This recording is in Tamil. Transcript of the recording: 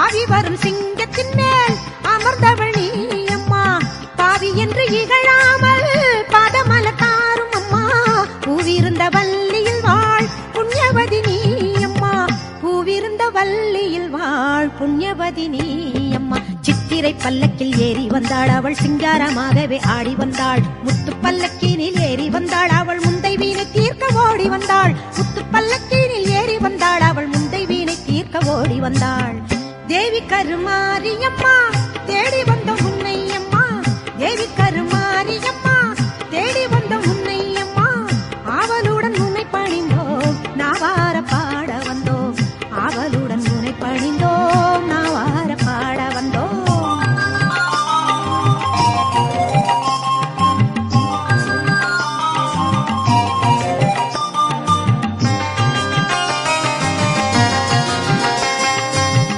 தாவி வரும் சிங்கத்தின் மேல் அமர்ந்தவள் நீ அம்மா பாவி என்று இகழாமல் பாதமல தாரும் அம்மா பூவிருந்த வள்ளியில் வாழ் புண்ணியவதி நீ அம்மா பூவிருந்த வள்ளியில் வாழ் புண்ணியவதி நீ அம்மா சித்திரை பல்லக்கில் ஏறி வந்தாள் அவள் சிங்காரமாகவே ஆடி வந்தாள் முத்து பல்லக்கினில் ஏறி வந்தாள் அவள் முந்தை வீணை தீர்க்க ஓடி வந்தாள் முத்து பல்லக்கினில் ஏறி வந்தாள் அவள் முந்தை வீணை தீர்க்க ஓடி வந்தாள் தேவி கருமாரியம்மா தேடி வந்த